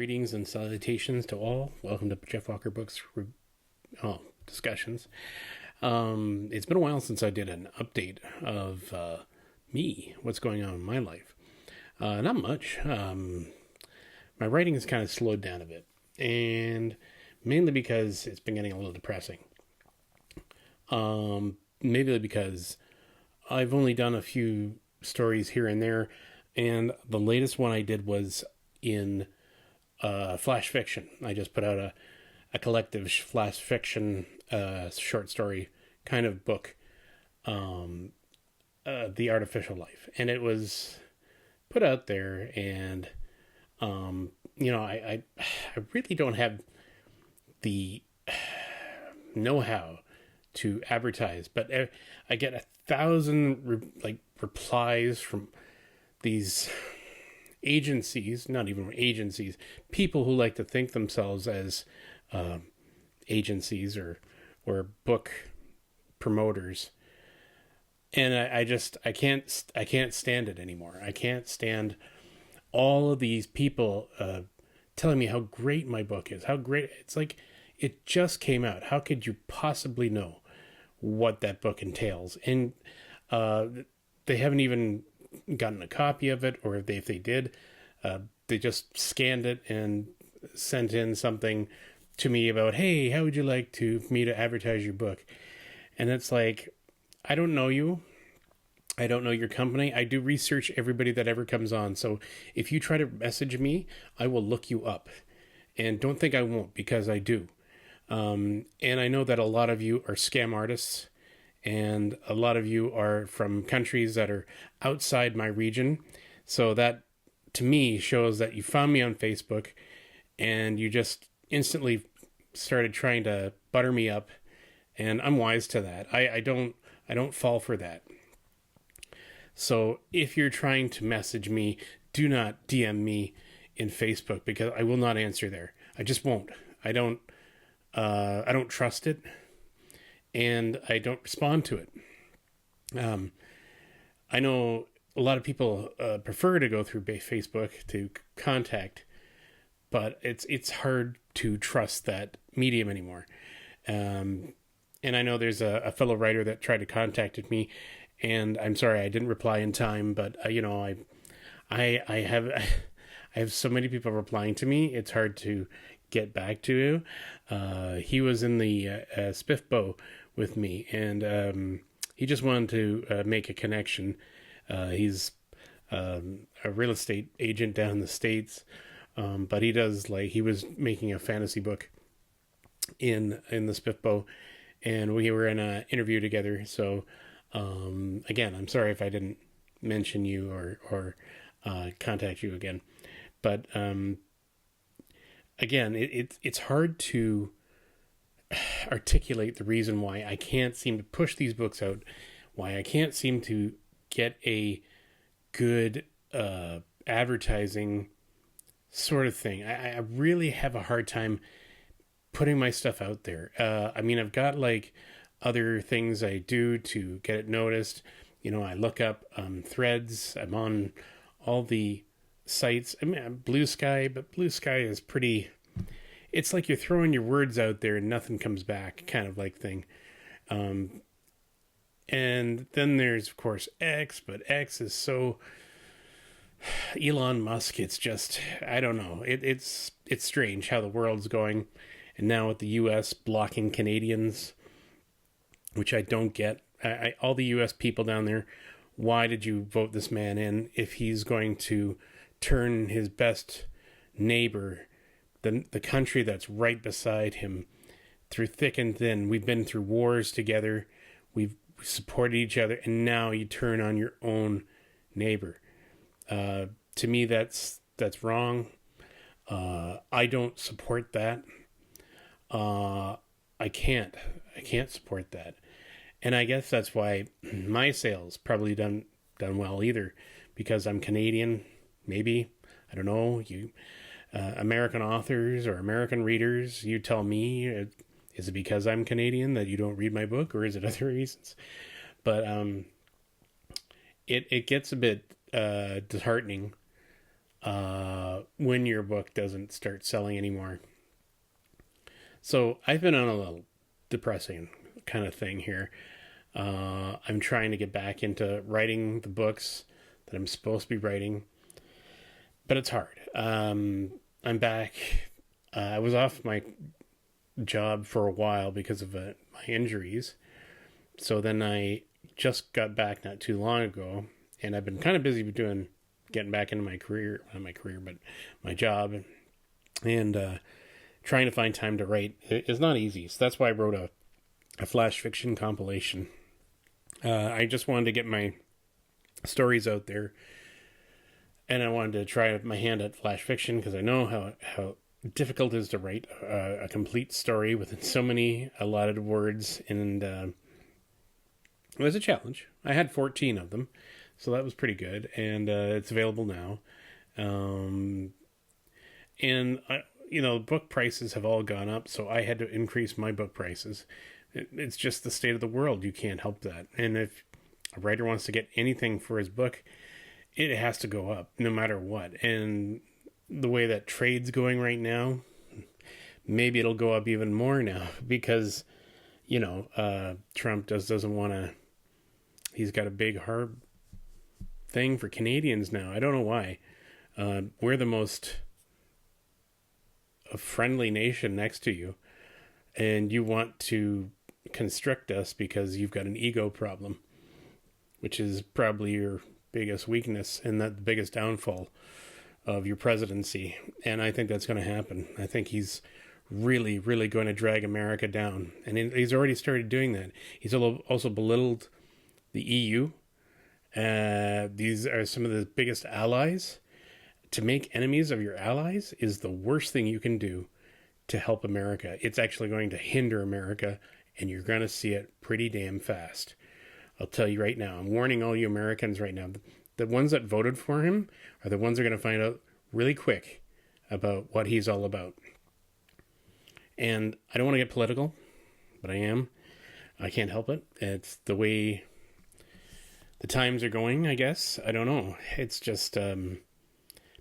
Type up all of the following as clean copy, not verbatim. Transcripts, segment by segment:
Greetings and salutations to all. Welcome to Jeffwalkerbooks discussions. It's been a while since I did an update of me, what's going on in my life. Not much. My writing has kind of slowed down a bit, and mainly because it's been getting a little depressing. Maybe because I've only done a few stories here and there, and the latest one I did was in flash fiction. I just put out a collective flash fiction short story kind of book, The Artificial Life, and it was put out there, and I really don't have the know-how to advertise, but I get 1,000 replies from these agencies, not even agencies, people who like to think themselves as agencies or book promoters, and I can't stand it anymore. I can't stand all of these people telling me how great my book is, how great it's like. It just came out. How could you possibly know what that book entails? And they haven't even gotten a copy of it, or if they did, they just scanned it and sent in something to me about, hey, how would you like me to advertise your book? And it's like, I don't know you. I don't know your company. I do research everybody that ever comes on. So if you try to message me, I will look you up. And don't think I won't, because I do. And I know that a lot of you are scam artists, and a lot of you are from countries that are outside my region. So that, to me, shows that you found me on Facebook and you just instantly started trying to butter me up, and I'm wise to that. I don't fall for that. So if you're trying to message me, do not DM me in Facebook, because I will not answer there. I just won't. I don't trust it, and I don't respond to it. I know a lot of people prefer to go through Facebook to contact, but it's hard to trust that medium anymore. And I know there's a fellow writer that tried to contact me, and I'm sorry I didn't reply in time, but I have so many people replying to me, it's hard to get back to. He was in the Spiffbo with me, and he just wanted to make a connection. He's a real estate agent down in the States, but he was making a fantasy book in the Spiffbo, and we were in an interview together. So again, I'm sorry if I didn't mention you or contact you again, but again, it's hard to articulate the reason why I can't seem to push these books out, why I can't seem to get a good advertising sort of thing. I really have a hard time putting my stuff out there. I've got other things I do to get it noticed. I look up threads. I'm on all the sites. Blue Sky, but Blue Sky is pretty, it's like you're throwing your words out there and nothing comes back kind of thing. And then there's of course X, but X is so Elon Musk, it's just, I don't know. It's strange how the world's going. And now with the US blocking Canadians, which I don't get. All the US people down there, why did you vote this man in if he's going to turn his best neighbor, the country that's right beside him, through thick and thin? We've been through wars together. We've supported each other, and now you turn on your own neighbor. To me, that's wrong. I don't support that. I can't support that. And I guess that's why my sales probably done well either, because I'm Canadian. Maybe, I don't know, you American authors or American readers, you tell me, is it because I'm Canadian that you don't read my book, or is it other reasons? But it gets a bit disheartening when your book doesn't start selling anymore. So I've been on a little depressing kind of thing here. I'm trying to get back into writing the books that I'm supposed to be writing, but it's hard. I'm back. I was off my job for a while because of my injuries. So then I just got back not too long ago, and I've been kind of busy getting back into my career, not my career, but my job, and trying to find time to write is not easy. So that's why I wrote a flash fiction compilation. I just wanted to get my stories out there, and I wanted to try my hand at flash fiction because I know how difficult it is to write a complete story within so many allotted words, and it was a challenge. I had 14 of them, so that was pretty good, and it's available now. Book prices have all gone up, so I had to increase my book prices. It's just the state of the world. You can't help that. And if a writer wants to get anything for his book, it has to go up no matter what. And the way that trade's going right now, maybe it'll go up even more now because, Trump doesn't want to. He's got a big hard thing for Canadians now. I don't know why. We're the most a friendly nation next to you, and you want to constrict us because you've got an ego problem, which is probably your biggest weakness and the biggest downfall of your presidency. And I think that's going to happen. I think he's really, really going to drag America down, and he's already started doing that. He's also belittled the EU. These are some of the biggest allies. To make enemies of your allies is the worst thing you can do to help America. It's actually going to hinder America, and you're going to see it pretty damn fast. I'll tell you right now. I'm warning all you Americans right now. The ones that voted for him are the ones that are going to find out really quick about what he's all about. And I don't want to get political, but I am. I can't help it. It's the way the times are going, I guess. I don't know. It's just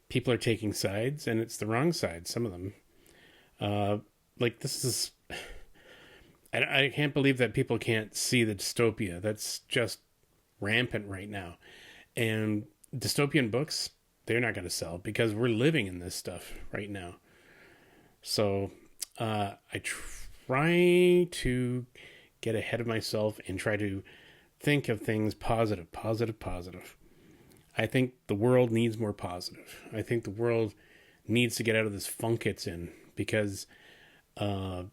people are taking sides, and it's the wrong side, some of them. This is... I can't believe that people can't see the dystopia. That's just rampant right now. And dystopian books, they're not going to sell because we're living in this stuff right now. So I try to get ahead of myself and try to think of things positive. I think the world needs more positive. I think the world needs to get out of this funk it's in because, I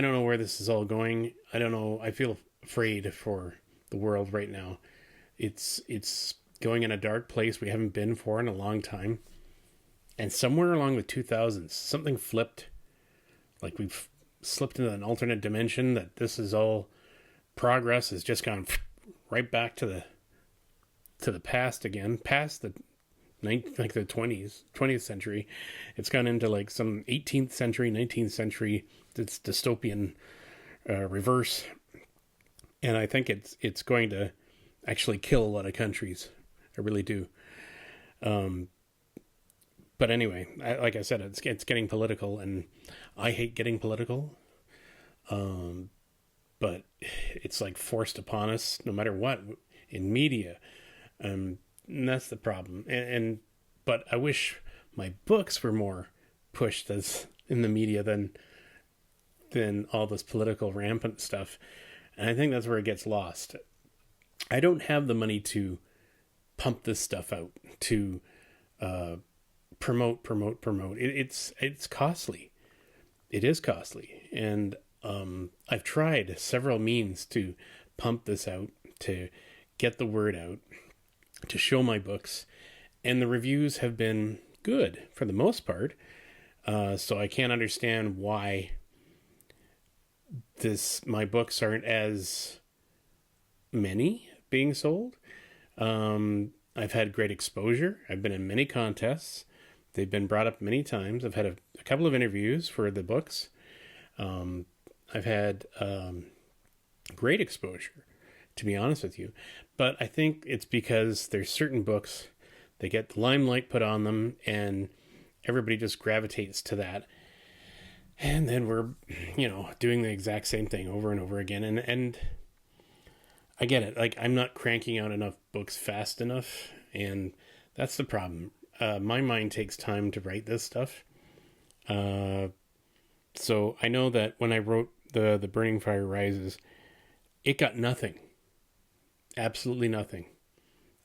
don't know where this is all going. I don't know. I feel afraid for the world right now. It's going in a dark place we haven't been for in a long time. And somewhere along the 2000s, something flipped. Like we've slipped into an alternate dimension that this is all progress has just gone right back to the past again, past the 20th century. It's gone into like some 18th century, 19th century, it's dystopian reverse. And I think it's going to actually kill a lot of countries. I really do. But anyway, like I said, it's getting political, and I hate getting political. But it's like forced upon us, no matter what, in media. And that's the problem. But I wish my books were more pushed as in the media than all this political rampant stuff. And I think that's where it gets lost. I don't have the money to pump this stuff out, to promote. It's costly. It is costly. And I've tried several means to pump this out, to get the word out, to show my books, and the reviews have been good for the most part. So I can't understand why my books aren't as many being sold. I've had great exposure. I've been in many contests. They've been brought up many times. I've had a couple of interviews for the books. I've had great exposure to be honest with you. But I think it's because there's certain books, they get the limelight put on them, and everybody just gravitates to that. And then we're, doing the exact same thing over and over again. And I get it. Like, I'm not cranking out enough books fast enough, and that's the problem. My mind takes time to write this stuff. So I know that when I wrote the Burning Fire Rises, it got nothing. Absolutely nothing.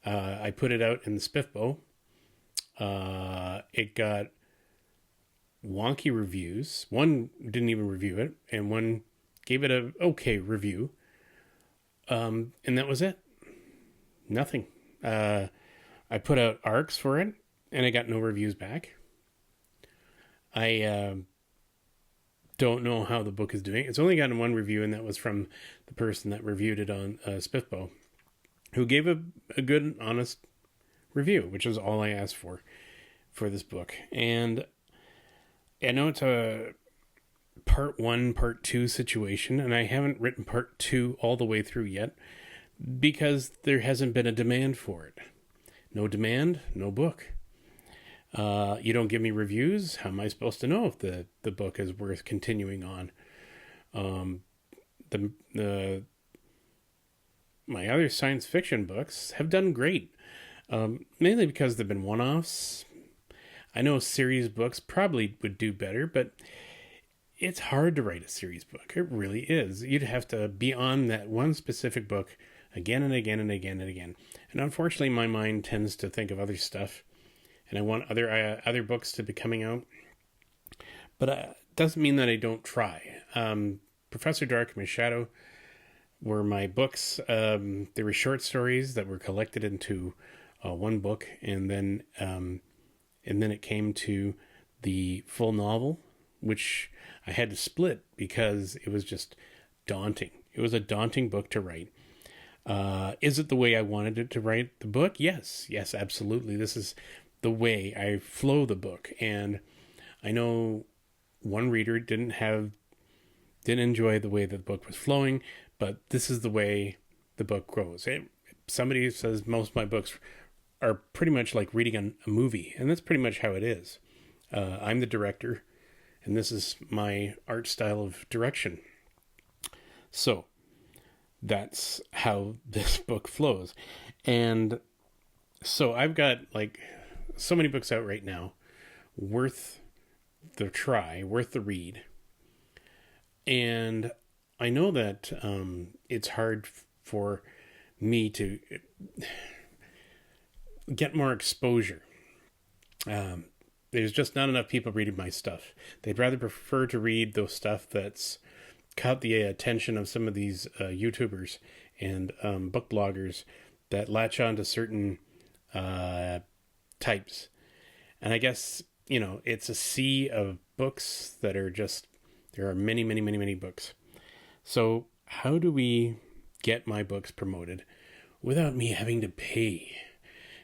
I put it out in the Spiffbo. It got wonky reviews. One didn't even review it, and one gave it a okay review. And that was it. Nothing. I put out arcs for it, and I got no reviews back. I don't know how the book is doing. It's only gotten one review, and that was from the person that reviewed it on Spiffbo, who gave a good, honest review, which is all I asked for this book. And I know it's a part 1, part 2 situation, and I haven't written part 2 all the way through yet because there hasn't been a demand for it. No demand, no book. You don't give me reviews. How am I supposed to know if the book is worth continuing on? My other science fiction books have done great, mainly because they've been one-offs. I know series books probably would do better, but it's hard to write a series book. It really is. You'd have to be on that one specific book again and again and again and again. And unfortunately, my mind tends to think of other stuff, and I want other books to be coming out. But it doesn't mean that I don't try. Professor Dark and My Shadow were my books. They were short stories that were collected into one book, and then it came to the full novel, which I had to split because it was just daunting. It was a daunting book to write. Is it the way I wanted it to write the book? Yes, absolutely. This is the way I flow the book. And I know one reader didn't enjoy the way the book was flowing, but this is the way the book grows. Somebody says most of my books are pretty much like reading a movie, and that's pretty much how it is. I'm the director, and this is my art style of direction. So that's how this book flows. And so I've got like so many books out right now, worth the try, worth the read. And I know that it's hard for me to get more exposure. There's just not enough people reading my stuff. They'd rather prefer to read those stuff that's caught the attention of some of these YouTubers and book bloggers that latch on to certain types. And I guess, it's a sea of books that are just, there are many, many, many, many books. So how do we get my books promoted without me having to pay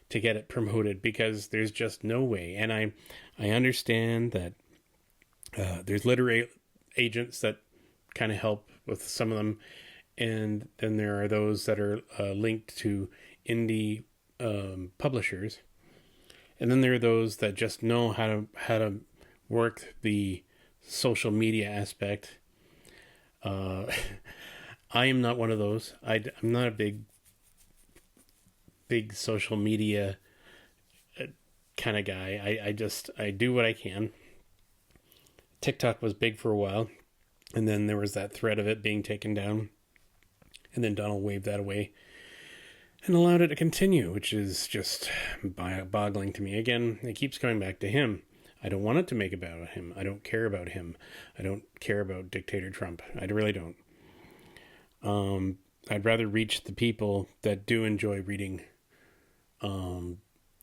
to get it promoted? Because there's just no way. And I understand that there's literary agents that kind of help with some of them. And then there are those that are linked to indie publishers. And then there are those that just know how to work the social media aspect. I am not one of those. I'm not a big social media kind of guy. I do what I can. TikTok was big for a while, and then there was that threat of it being taken down, and then Donald waved that away and allowed it to continue, which is just boggling to me. Again, it keeps going back to him. I don't want it to make about him. I don't care about him. I don't care about Dictator Trump. I really don't. I'd rather reach the people that do enjoy reading,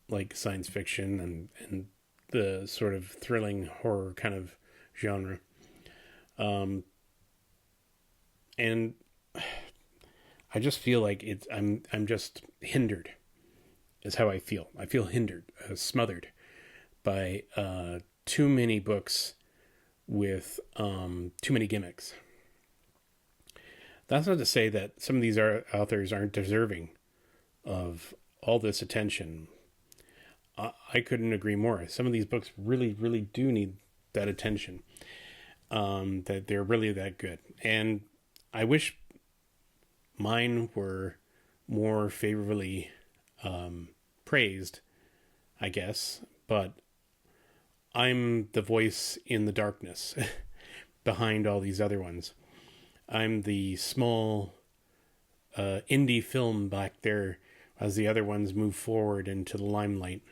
like science fiction and the sort of thrilling horror kind of genre. And I just feel like I'm just hindered, is how I feel. I feel hindered, smothered by too many books with too many gimmicks. That's not to say that some of these authors aren't deserving of all this attention. I couldn't agree more. Some of these books really, really do need that attention. That they're really that good. And I wish mine were more favorably praised, I guess. But I'm the voice in the darkness behind all these other ones. I'm the small indie film back there as the other ones move forward into the limelight.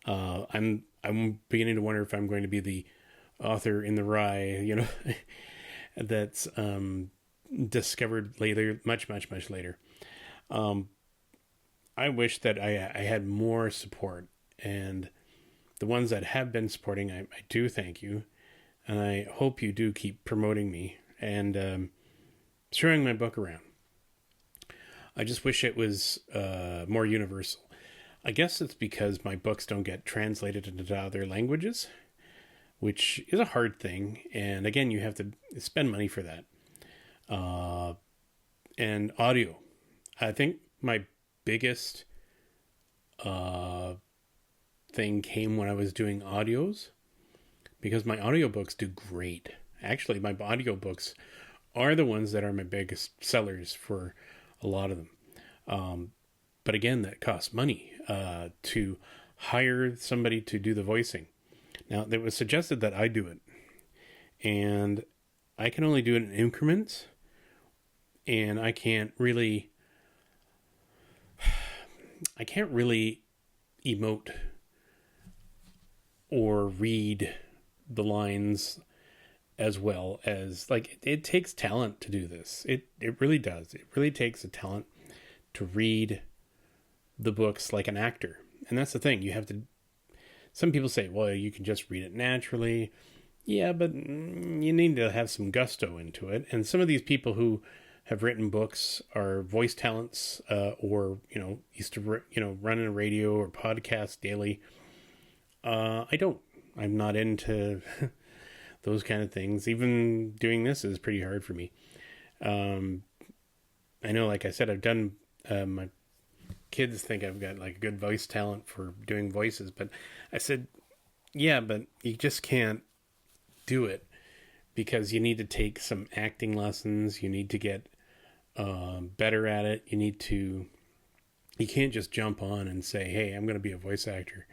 I'm beginning to wonder if I'm going to be the author in the rye, that's discovered later, much later. I wish that I had more support, and the ones that have been supporting, I do thank you, and I hope you do keep promoting me and sharing my book around. I just wish it was more universal. I guess it's because my books don't get translated into other languages, which is a hard thing. And again, you have to spend money for that. And audio. I think my biggest thing came when I was doing audios, because my audiobooks do great. Actually, my audiobooks are the ones that are my biggest sellers for a lot of them. But again, that costs money to hire somebody to do the voicing. Now, it was suggested that I do it, and I can only do it in increments, and I can't really emote or read the lines as well as, like, it takes talent to do this. It really does. It really takes a talent to read the books like an actor. And that's the thing. You have to, some people say, well, you can just read it naturally. Yeah, but you need to have some gusto into it. And some of these people who have written books are voice talents, or, used to, run a radio or podcast daily. I'm not into those kind of things. Even doing this is pretty hard for me. I know, like I said, I've done, my kids think I've got like a good voice talent for doing voices, but I said, yeah, but you just can't do it, because you need to take some acting lessons. You need to get better at it. You can't just jump on and say, hey, I'm going to be a voice actor.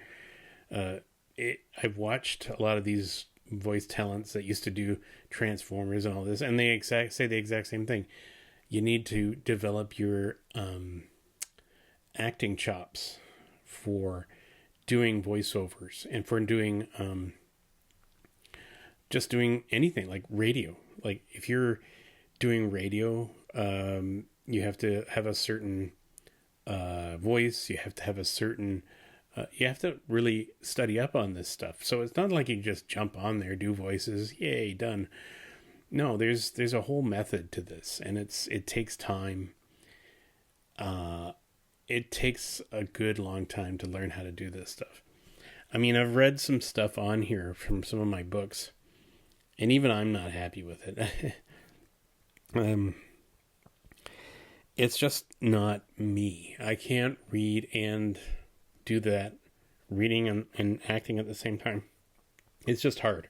I've watched a lot of these voice talents that used to do Transformers and all this, and they say the exact same thing. You need to develop your acting chops for doing voiceovers and for doing just doing anything like radio. Like if you're doing radio, you have to have a certain voice. You have to have a certain you have to really study up on this stuff. So it's not like you just jump on there, do voices, yay, done. No, there's a whole method to this, and it takes time. It takes a good long time to learn how to do this stuff. I mean, I've read some stuff on here from some of my books, and even I'm not happy with it. It's just not me. I can't read and do that, reading and acting at the same time. It's just hard.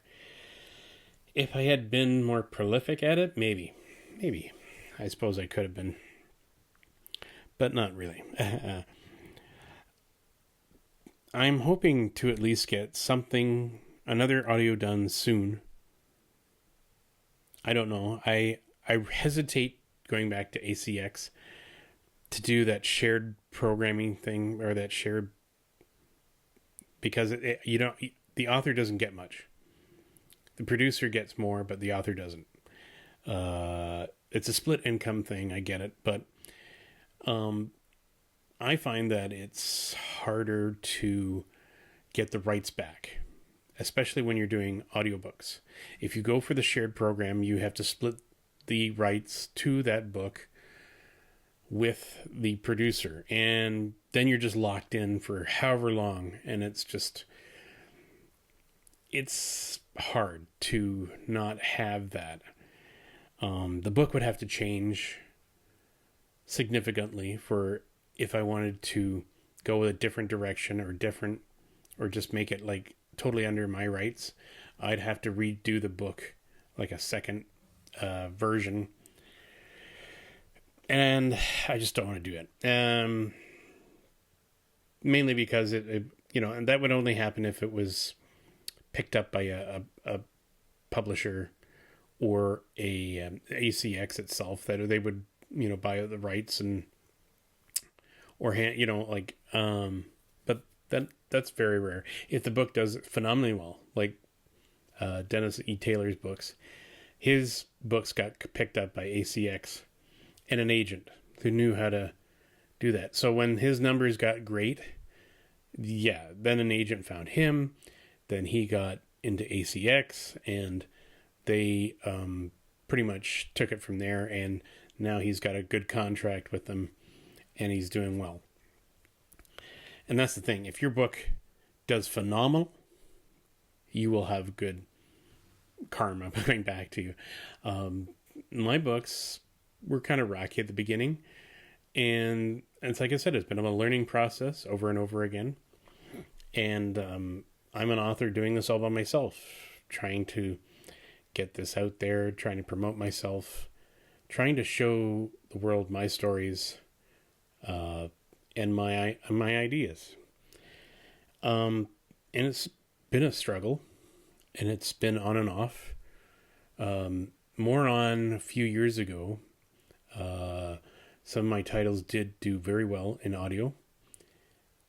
If I had been more prolific at it, maybe. I suppose I could have been. But not really. I'm hoping to at least get another audio done soon. I don't know. I hesitate going back to ACX to do that shared programming thing, or that shared, because the author doesn't get much. The producer gets more, but the author doesn't. It's a split income thing. I get it, but I find that it's harder to get the rights back, especially when you're doing audiobooks. If you go for the shared program, you have to split the rights to that book with the producer, and then you're just locked in for however long, and it's hard to not have that. The book would have to change significantly for if I wanted to go a different direction or just make it like totally under my rights. I'd have to redo the book, like a second version, and I just don't want to do it. Mainly because it and that would only happen if it was picked up by a publisher or a ACX itself, that they would buy the rights but that's very rare. If the book does phenomenally well, like Dennis E. Taylor's books, his books got picked up by ACX and an agent who knew how to do that. So when his numbers got great, then an agent found him, then he got into ACX, and they pretty much took it from there, and now he's got a good contract with them, and he's doing well. And that's the thing. If your book does phenomenal, you will have good karma going back to you. My books were kind of rocky at the beginning, and it's like I said, it's been a learning process over and over again. And I'm an author doing this all by myself, trying to get this out there, trying to promote myself, trying to show the world my stories and my ideas. And it's been a struggle, and it's been on and off. More on a few years ago. Some of my titles did do very well in audio,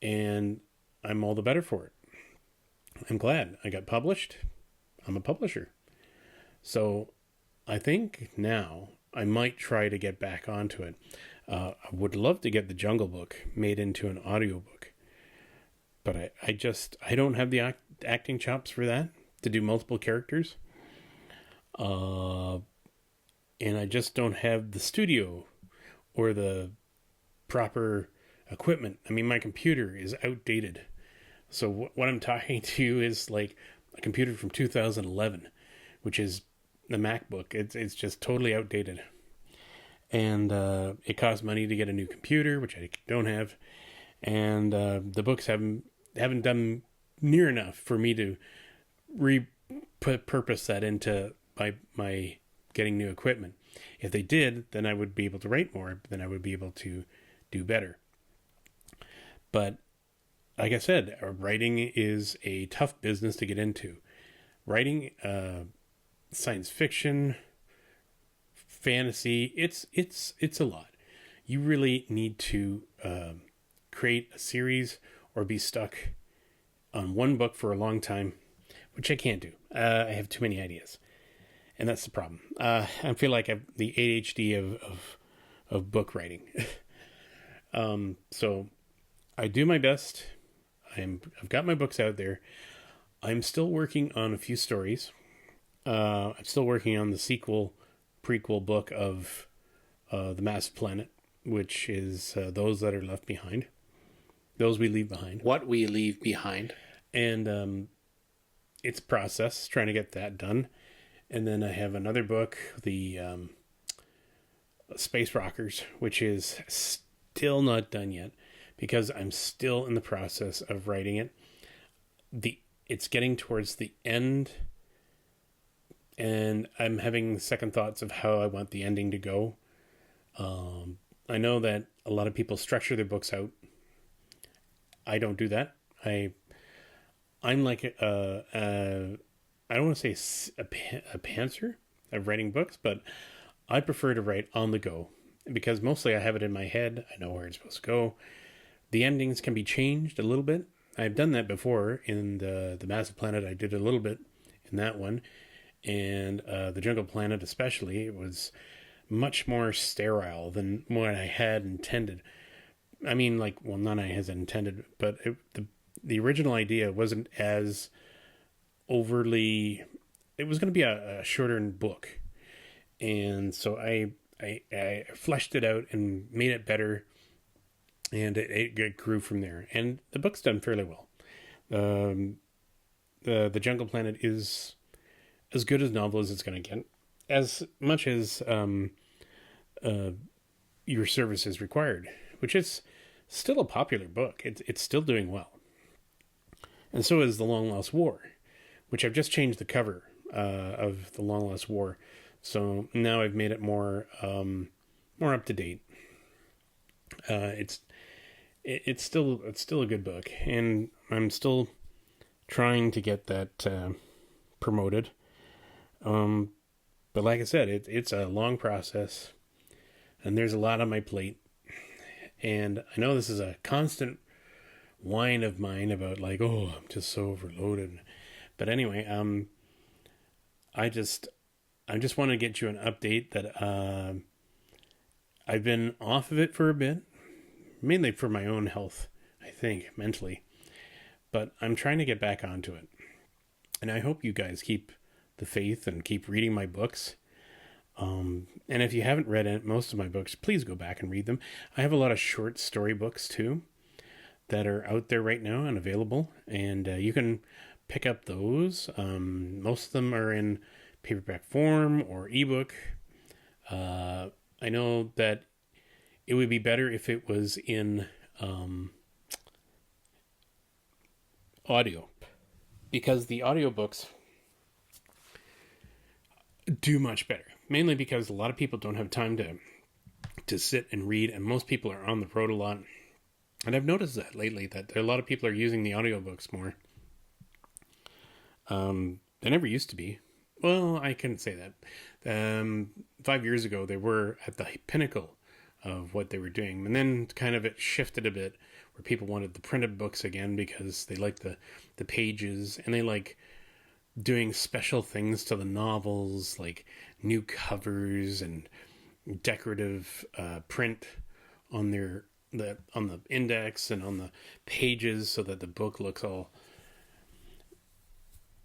and I'm all the better for it. I'm glad I got published. I'm a publisher. So I think now I might try to get back onto it. I would love to get the Jungle Book made into an audiobook, but I don't have the acting chops for that, to do multiple characters. And I just don't have the studio or the proper equipment. I mean, my computer is outdated. So what I'm talking to you is like a computer from 2011, which is the MacBook. It's just totally outdated. And it costs money to get a new computer, which I don't have. And the books haven't done near enough for me to repurpose that into my getting new equipment. If they did, then I would be able to write more, then I would be able to do better. But like I said, writing is a tough business to get into. Writing science fiction, fantasy, it's a lot. You really need to create a series or be stuck on one book for a long time, which I can't do. I have too many ideas, and that's the problem. I feel like I've the ADHD of book writing. So I do my best. I've got my books out there. I'm still working on a few stories. I'm still working on the prequel book of The Massive Planet, which is Those That Are Left Behind. Those We Leave Behind. What We Leave Behind. And it's a process trying to get that done. And then I have another book, the Space Rockers, which is still not done yet, because I'm still in the process of writing it. It's getting towards the end, and I'm having second thoughts of how I want the ending to go. I know that a lot of people structure their books out. I don't do that. I'm like I don't want to say a pantser of writing books, but I prefer to write on the go, because mostly I have it in my head. I know where it's supposed to go. The endings can be changed a little bit. I've done that before in the Massive Planet. I did a little bit in that one. And the Jungle Planet especially, it was much more sterile than what I had intended. I mean, not I had intended, but the original idea wasn't as overly... It was going to be a shorter book. And so I fleshed it out and made it better. And it grew from there. And the book's done fairly well. The Jungle Planet is as good a novel as it's going to get. as much as uh, your service is required, which is still a popular book. It's still doing well. And so is The Long Lost War, which I've just changed the cover of The Long Lost War. So now I've made it more up to date. It's still a good book, and I'm still trying to get that promoted. But like I said, it's a long process, and there's a lot on my plate. And I know this is a constant whine of mine about like, oh, I'm just so overloaded. But anyway, I just want to get you an update that I've been off of it for a bit, mainly for my own health, I think, mentally. But I'm trying to get back onto it. And I hope you guys keep the faith and keep reading my books. And if you haven't read most of my books, please go back and read them. I have a lot of short story books too that are out there right now and available. And you can pick up those. Most of them are in paperback form or ebook. I know that it would be better if it was in audio, because the audiobooks do much better, mainly because a lot of people don't have time to sit and read, and most people are on the road a lot. And I've noticed that lately, that a lot of people are using the audiobooks more. They never used to be. Well, I couldn't say that. 5 years ago, they were at the pinnacle of what they were doing. And then kind of it shifted a bit, where people wanted the printed books again because they like the pages, and they like doing special things to the novels, like new covers and decorative print on on the index and on the pages, so that the book looks all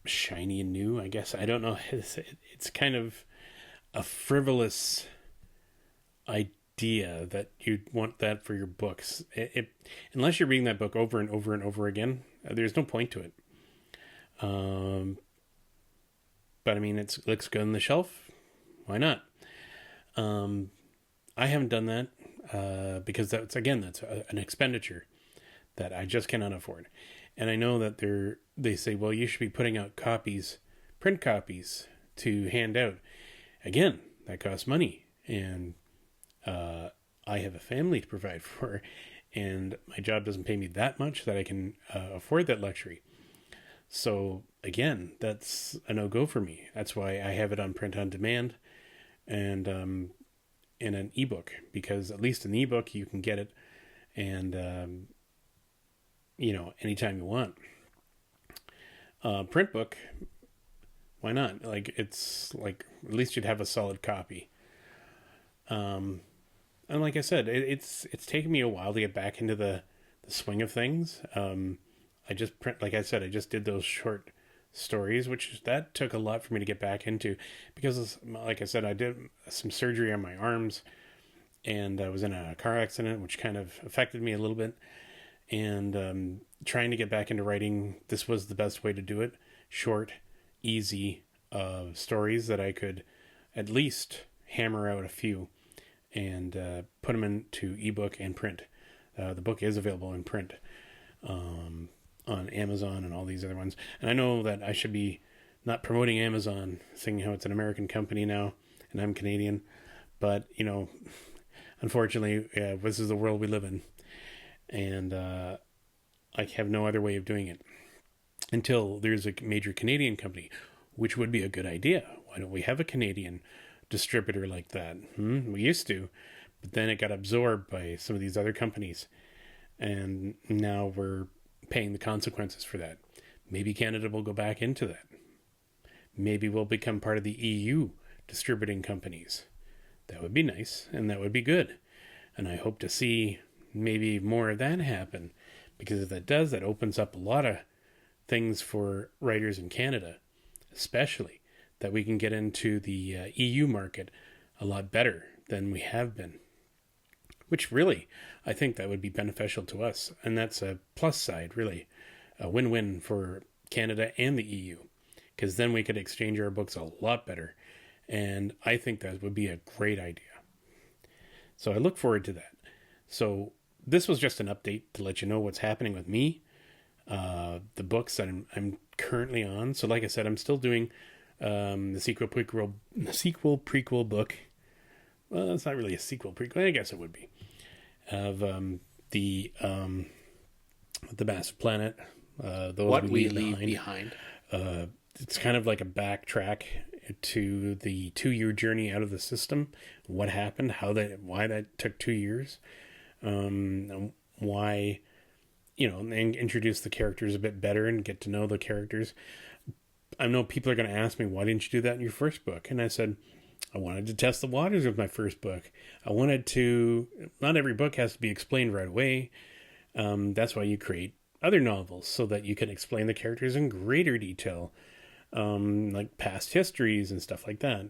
shiny and new, I guess. I don't know. It's kind of a frivolous idea that you'd want that for your books. Unless you're reading that book over and over and over again, there's no point to it. But I mean, it looks good on the shelf. Why not? I haven't done that because that's an expenditure that I just cannot afford. And I know that they say, well, you should be putting out print copies to hand out. Again, that costs money, and I have a family to provide for, and my job doesn't pay me that much that I can afford that luxury. So again, that's a no-go for me. That's why I have it on print on demand and in an ebook, because at least in the ebook you can get it and anytime you want. Print book, why not? Like, it's like, at least you'd have a solid copy. And like I said, it's taken me a while to get back into the swing of things. I just did those short stories, which that took a lot for me to get back into, because like I said, I did some surgery on my arms, and I was in a car accident, which kind of affected me a little bit. And trying to get back into writing, this was the best way to do it. Short, easy stories that I could at least hammer out a few and put them into ebook and print. The book is available in print on Amazon and all these other ones. And I know that I should be not promoting Amazon, saying how it's an American company now and I'm Canadian. But, unfortunately, this is the world we live in. And I have no other way of doing it until there's a major Canadian company, which would be a good idea. Why don't we have a Canadian distributor like that? We used to, but then it got absorbed by some of these other companies, and now we're paying the consequences for that. Maybe Canada will go back into that. Maybe we'll become part of the EU distributing companies. That would be nice, and that would be good. And I hope to see maybe more of that happen, because if that does, that opens up a lot of things for writers in Canada, especially, that we can get into the EU market a lot better than we have been, which really, I think that would be beneficial to us. And that's a plus side, really, a win-win for Canada and the EU, because then we could exchange our books a lot better. And I think that would be a great idea. So I look forward to that. So this was just an update to let you know what's happening with me, the books that I'm currently on. So like I said, I'm still doing the sequel prequel book. Well, it's not really a sequel prequel. I guess it would be. Of the Massive Planet. Those What we leave behind. It's kind of like a backtrack to the 2-year journey out of the system. What happened? Why that took 2 years? Why, and introduce the characters a bit better and get to know the characters. I know people are going to ask me, why didn't you do that in your first book? And I said, I wanted to test the waters of my first book. Not every book has to be explained right away. That's why you create other novels, so that you can explain the characters in greater detail, like past histories and stuff like that,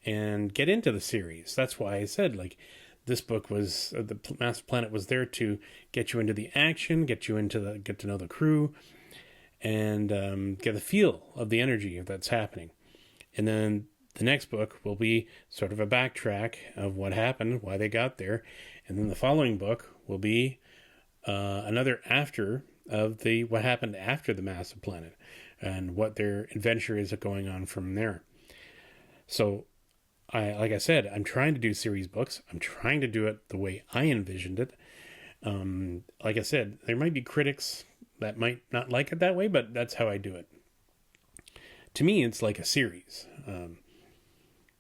and get into the series. That's why I said, this book was, the Massive Planet was there to get you into the action, get to know the crew, and get a feel of the energy that's happening. And then the next book will be sort of a backtrack of what happened, why they got there. And then the following book will be another after of what happened after the Massive Planet and what their adventure is going on from there. So, like I said, I'm trying to do series books. I'm trying to do it the way I envisioned it. Like I said, there might be critics that might not like it that way, but that's how I do it. To me, it's like a series.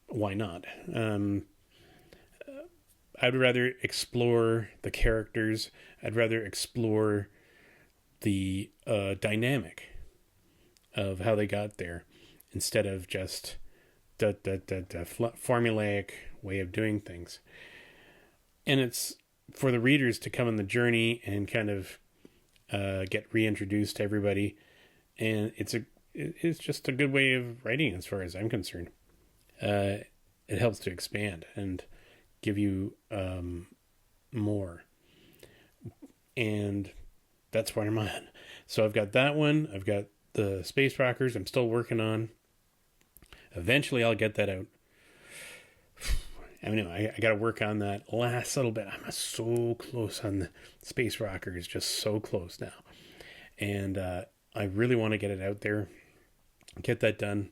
Why not? I'd rather explore the characters. I'd rather explore the dynamic of how they got there, instead of just the formulaic way of doing things. And it's for the readers to come on the journey and kind of get reintroduced to everybody. And it's just a good way of writing, as far as I'm concerned. It helps to expand and give you more. And that's where I'm on. So I've got that one. I've got the Space Rockers I'm still working on. Eventually I'll get that out. I got to work on that last little bit. I'm so close on the Space Rockers, just so close now. And I really want to get it out there, get that done,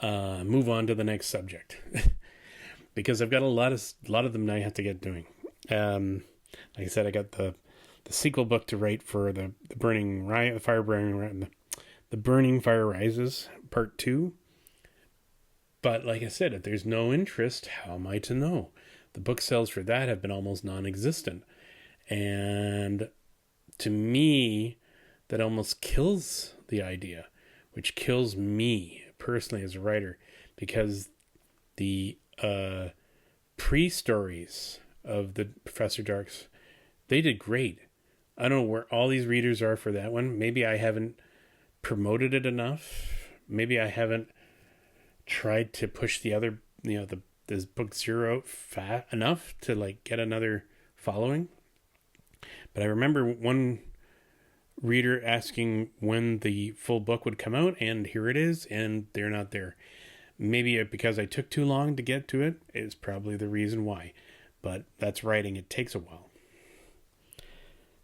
move on to the next subject. Because I've got a lot of them I have to get doing. Like I said, I got the sequel book to write for the Burning Fire Rises Part 2. But like I said, if there's no interest, how am I to know? The book sales for that have been almost non-existent. And to me, that almost kills the idea, which kills me personally as a writer, because the pre-stories of the Professor Darks, they did great. I don't know where all these readers are for that one. Maybe I haven't promoted it enough. Maybe I haven't tried to push the other, this book zero fat enough to get another following. But I remember one reader asking when the full book would come out, and here it is, and they're not there. Maybe because I took too long to get to it is probably the reason why. But that's writing. It takes a while.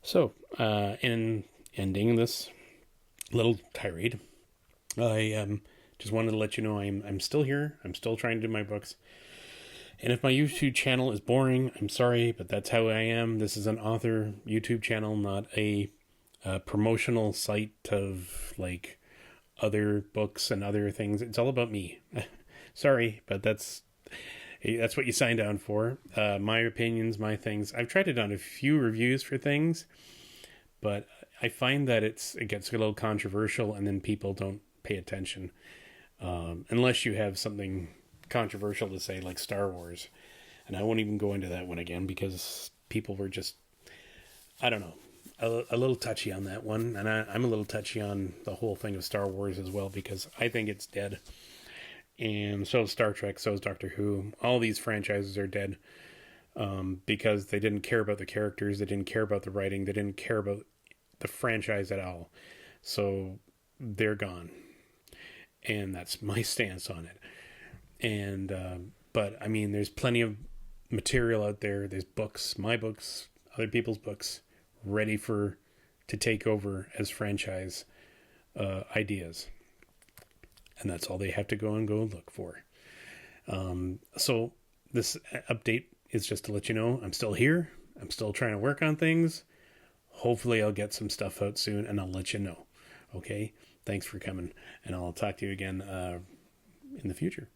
So, in ending this little tirade, I just wanted to let you know I'm still here. I'm still trying to do my books. And if my YouTube channel is boring, I'm sorry, but that's how I am. This is an author YouTube channel, not a promotional site of other books and other things. It's all about me. Sorry, but that's what you signed on for. My opinions, my things. I've tried to do a few reviews for things, but I find that it gets a little controversial, and then people don't pay attention. Unless you have something controversial to say, like Star Wars. And I won't even go into that one again, because people were just, I don't know, a little touchy on that one. And I'm a little touchy on the whole thing of Star Wars as well, because I think it's dead. And so is Star Trek, so is Doctor Who. All these franchises are dead because they didn't care about the characters, they didn't care about the writing, they didn't care about the franchise at all. So they're gone. And that's my stance on it. And but I mean, there's plenty of material out there. There's books, my books, other people's books, ready to take over as franchise ideas, and that's all they have to go look for. So this update is just to let you know I'm still here. I'm still trying to work on things. Hopefully I'll get some stuff out soon, and I'll let you know. Okay? Thanks for coming, and I'll talk to you again in the future.